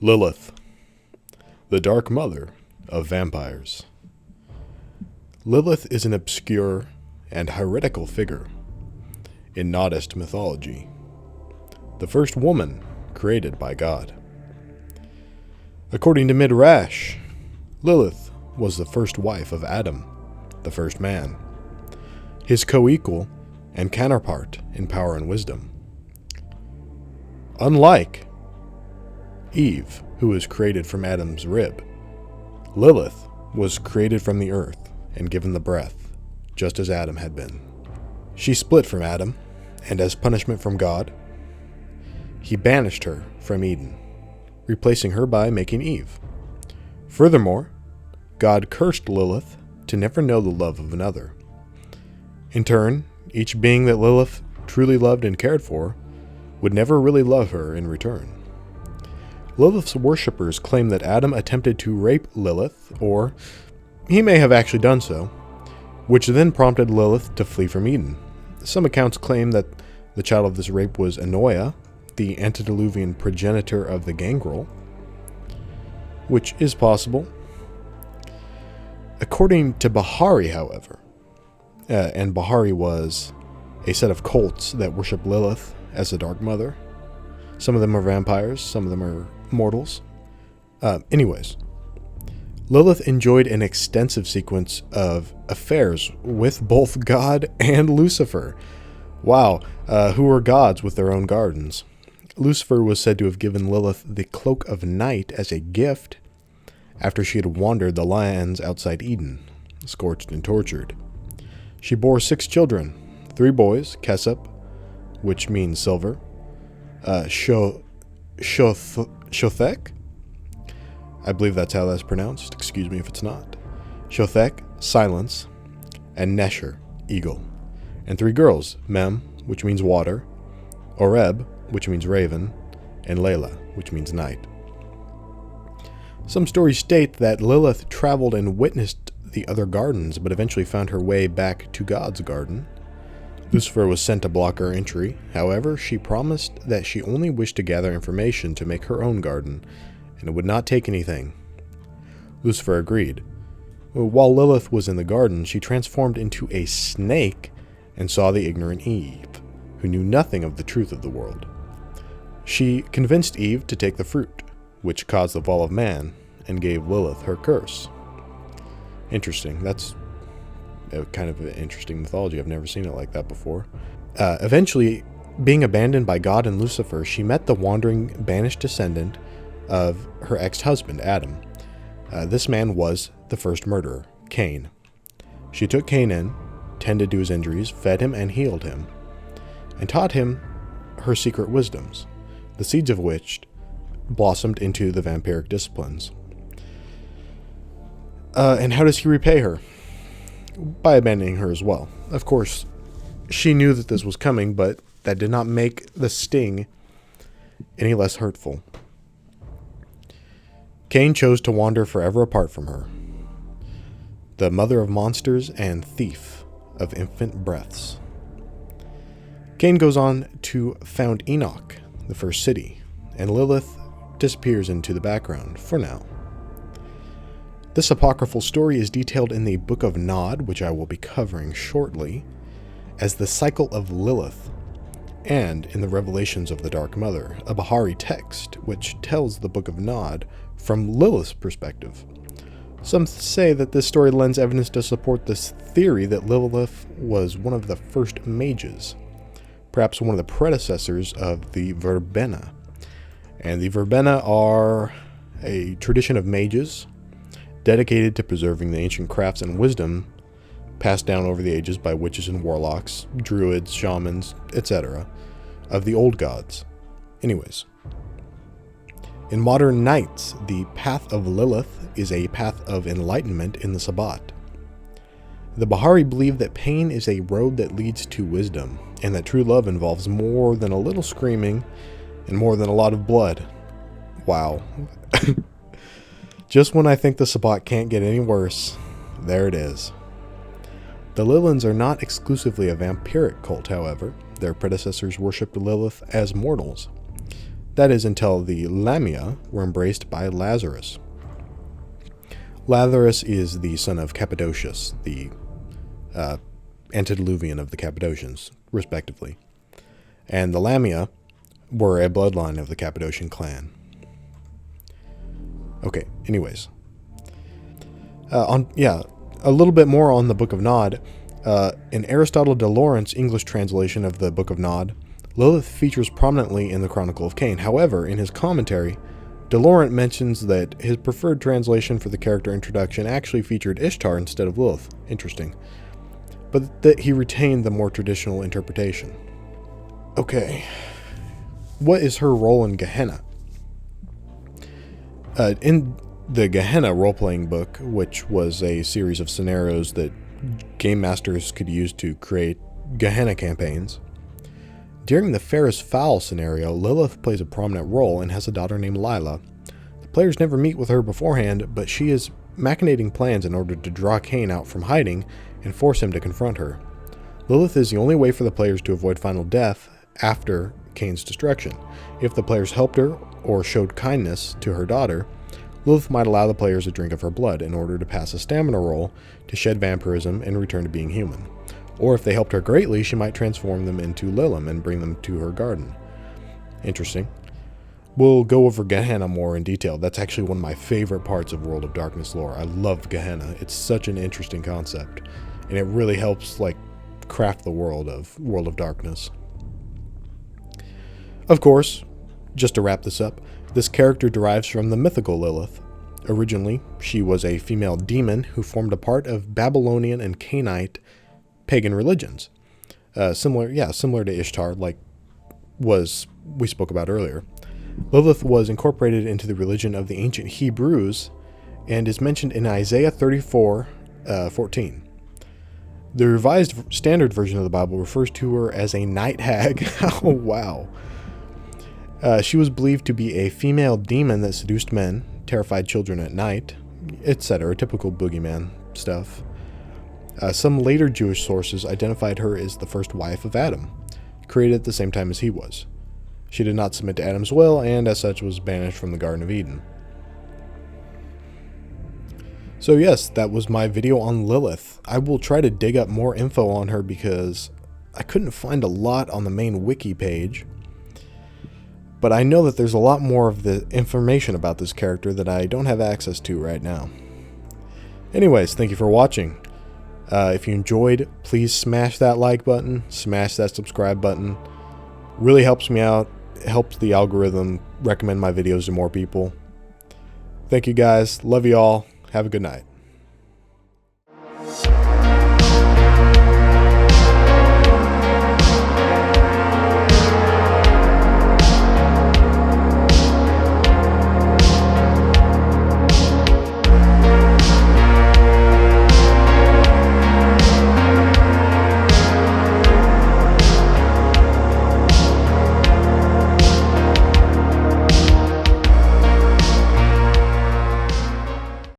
Lilith, the dark mother of vampires. Lilith is an obscure and heretical figure in Nodist mythology, the first woman created by God. According to Midrash, Lilith was the first wife of Adam, the first man, his co-equal and counterpart in power and wisdom. Unlike Eve, who was created from Adam's rib, Lilith was created from the earth and given the breath, just as Adam had been. She split from Adam, and as punishment from God, he banished her from Eden, replacing her by making Eve. Furthermore, God cursed Lilith to never know the love of another. In turn, each being that Lilith truly loved and cared for would never really love her in return. Lilith's worshippers claim that Adam attempted to rape Lilith, or he may have actually done so, which then prompted Lilith to flee from Eden. Some accounts claim that the child of this rape was Enoia, the antediluvian progenitor of the gangrel, which is possible. According to Bahari, however, and Bahari was a set of cults that worship Lilith as the Dark Mother. Some of them are vampires, some of them are mortals. Anyways, Lilith enjoyed an extensive sequence of affairs with both God and Lucifer. Wow, who were gods with their own gardens. Lucifer was said to have given Lilith the Cloak of Night as a gift after she had wandered the lands outside Eden, scorched and tortured. She bore 6 children, 3 boys, Kesep, which means silver, Shothek, I believe that's how that's pronounced, excuse me if it's not, Shothek, silence, and Nesher, eagle, and 3 girls, Mem, which means water, Oreb, which means raven, and Layla, which means night. Some stories state that Lilith traveled and witnessed the other gardens, but eventually found her way back to God's garden. Lucifer was sent to block her entry. However, she promised that she only wished to gather information to make her own garden, and it would not take anything. Lucifer agreed. While Lilith was in the garden, she transformed into a snake and saw the ignorant Eve, who knew nothing of the truth of the world. She convinced Eve to take the fruit, which caused the fall of man, and gave Lilith her curse. Interesting. That's kind of an interesting mythology. I've never seen it like that before. Eventually, being abandoned by God and Lucifer, she met the wandering, banished descendant of her ex-husband, Adam. This man was the first murderer, Caine. She took Caine in, tended to his injuries, fed him and healed him, and taught him her secret wisdoms, the seeds of which blossomed into the vampiric disciplines. And how does he repay her? By abandoning her as well. Of course, she knew that this was coming, but that did not make the sting any less hurtful. Caine chose to wander forever apart from her, the mother of monsters and thief of infant breaths. Caine goes on to found Enoch, the first city, and Lilith disappears into the background for now. This apocryphal story is detailed in the Book of Nod, which I will be covering shortly, as the cycle of Lilith, and in the Revelations of the Dark Mother, a Bahari text which tells the Book of Nod from Lilith's perspective. Some say that this story lends evidence to support this theory that Lilith was one of the first mages, perhaps one of the predecessors of the Verbena. And the Verbena are a tradition of mages dedicated to preserving the ancient crafts and wisdom passed down over the ages by witches and warlocks, druids, shamans, etc., of the old gods. Anyways, in modern nights, the Path of Lilith is a path of enlightenment in the Sabbat. The Bahari believe that pain is a road that leads to wisdom, and that true love involves more than a little screaming and more than a lot of blood. Wow. Just when I think the Sabbat can't get any worse, there it is. The Lilins are not exclusively a vampiric cult, however. Their predecessors worshipped Lilith as mortals. That is until the Lamia were embraced by Lazarus. Lazarus is the son of Cappadocius, the antediluvian of the Cappadocians, respectively. And the Lamia were a bloodline of the Cappadocian clan. Okay, anyways. A little bit more on the Book of Nod. In Aristotle de Laurent's English translation of the Book of Nod, Lilith features prominently in the Chronicle of Caine. However, in his commentary, de Laurent mentions that his preferred translation for the character introduction actually featured Ishtar instead of Lilith. Interesting. But that he retained the more traditional interpretation. Okay. What is her role in Gehenna? In the Gehenna role-playing book, which was a series of scenarios that game masters could use to create Gehenna campaigns, during the Ferris Fowl scenario, Lilith plays a prominent role and has a daughter named Lila. The players never meet with her beforehand, but she is machinating plans in order to draw Caine out from hiding and force him to confront her. Lilith is the only way for the players to avoid final death after Caine's destruction. If the players helped her or showed kindness to her daughter, Lilith might allow the players a drink of her blood in order to pass a stamina roll to shed vampirism and return to being human. Or if they helped her greatly, she might transform them into Lilim and bring them to her garden. Interesting. We'll go over Gehenna more in detail. That's actually one of my favorite parts of World of Darkness lore. I love Gehenna. It's such an interesting concept, and it really helps craft the world of Darkness. Of course, just to wrap this up, this character derives from the mythical Lilith. Originally, she was a female demon who formed a part of Babylonian and Cainite pagan religions. Similar to Ishtar, we spoke about earlier. Lilith was incorporated into the religion of the ancient Hebrews and is mentioned in Isaiah 34:14. The Revised Standard Version of the Bible refers to her as a night hag. Oh, wow. She was believed to be a female demon that seduced men, terrified children at night, etc. Typical boogeyman stuff. Some later Jewish sources identified her as the first wife of Adam, created at the same time as he was. She did not submit to Adam's will, and as such was banished from the Garden of Eden. So yes, that was my video on Lilith. I will try to dig up more info on her because I couldn't find a lot on the main wiki page. But I know that there's a lot more of the information about this character that I don't have access to right now. Anyways, thank you for watching. If you enjoyed, please smash that like button, smash that subscribe button. Really helps me out. It helps the algorithm recommend my videos to more people. Thank you guys. Love you all. Have a good night.